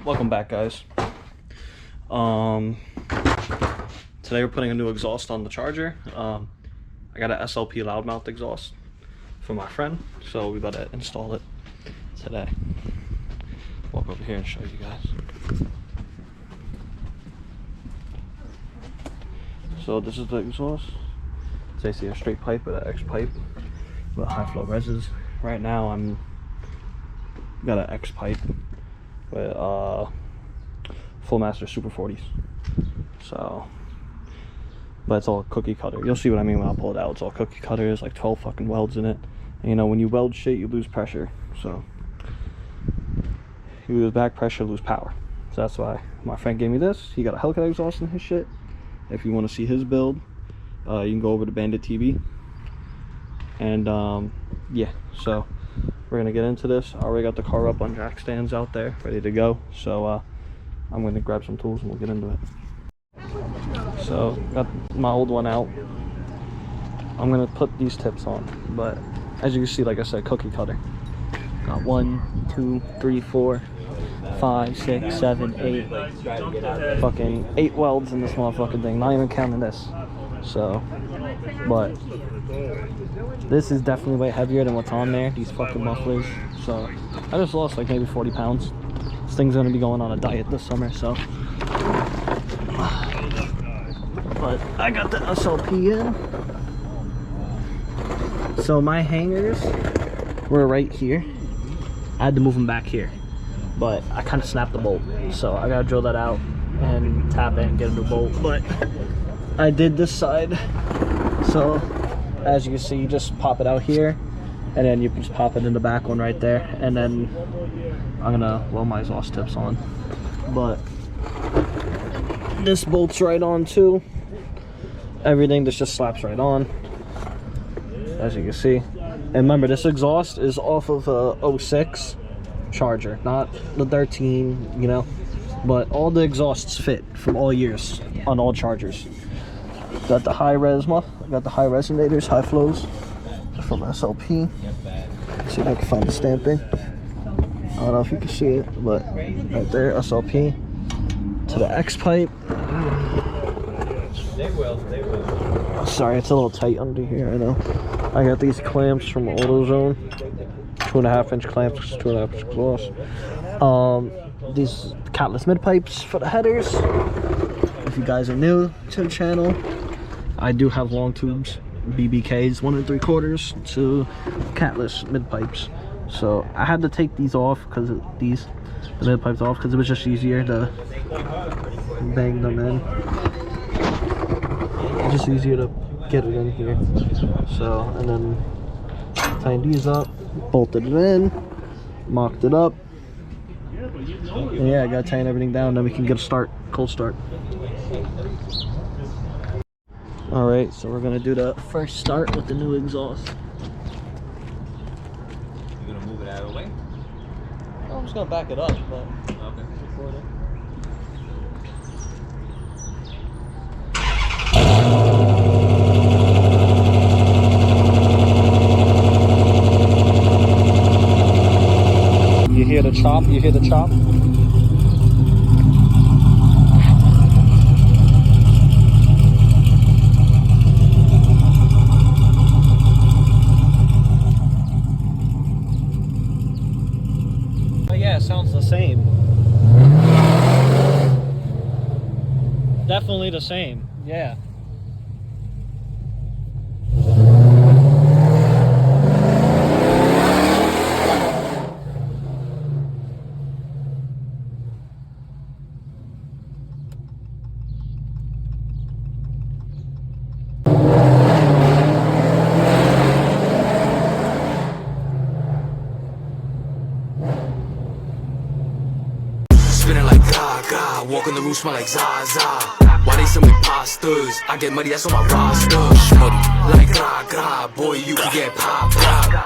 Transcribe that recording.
Welcome back, guys. Today we're putting a new exhaust on the Charger. I got an SLP Loudmouth exhaust from my friend, so we gotta install it today. Walk over here and show you guys. So this is the exhaust. It's basically a straight pipe with an X pipe with high flow reses. Right now I'm got an X pipe with Full Master Super 40s. So, but it's all cookie cutter. You'll see what I mean when I pull it out. It's all cookie cutter. There's like 12 fucking welds in it. And you know, when you weld shit, you lose pressure. So you lose back pressure, lose power. So that's why my friend gave me this. He got a Hellcat exhaust in his shit. If you want to see his build, you can go over to Bandit TV. And yeah, so we're gonna get into this. I already got the car up on jack stands out there, ready to go. So I'm gonna grab some tools and we'll get into it. So got my old one out. I'm gonna put these tips on, but as you can see, like I said, cookie cutter. Got 1, 2, 3, 4, 5, 6, 7, 8. Fucking 8 welds in this motherfucking thing. Not even counting this. So, but this is definitely way heavier than what's on there. These fucking mufflers. So I just lost like maybe 40 pounds. This thing's gonna be going on a diet this summer. So, but I got the SLP in. So my hangers were right here. I had to move them back here, but I kind of snapped the bolt, so I gotta drill that out and tap it and get a new bolt. But I did this side, so as you can see, you just pop it out here, and then you can just pop it in the back one right there, and then I'm gonna weld my exhaust tips on. But this bolt's right on too. Everything this just slaps right on, as you can see. And remember, this exhaust is off of a 06 Charger, not the 13, you know, but all the exhausts fit from all years on all Chargers. Got the high res, got the high resonators, high flows from SLP. Let's see if I can find the stamping. I don't know if you can see it, but right there, SLP to the X pipe. They will. Sorry, it's a little tight under here, I know. I got these clamps from AutoZone, 2.5 inch clamps, 2.5 inch exhaust. These Catless mid pipes for the headers. If you guys are new to the channel, I do have long tubes, BBKs 1 3/4 to Catless mid pipes. So I had to take these off because the mid pipes off because it was just easier to bang them in. It's just easier to get it in here. So, and then tighten these up, bolted it in, mocked it up. And yeah, I gotta tighten everything down, then we can get a start, cold start. Alright, so we're gonna do the first start with the new exhaust. You're gonna move it out of the way? I'm just gonna back it up, but Okay. record it. You hear the chop? You hear the chop? Oh yeah, it sounds the same. Definitely the same, yeah. Spinning like gaga, walk on the roof, smell like Zaza. Why they some imposters? I get money, that's on my roster. Shmuddy, like gaga, boy, you can get pop, pop.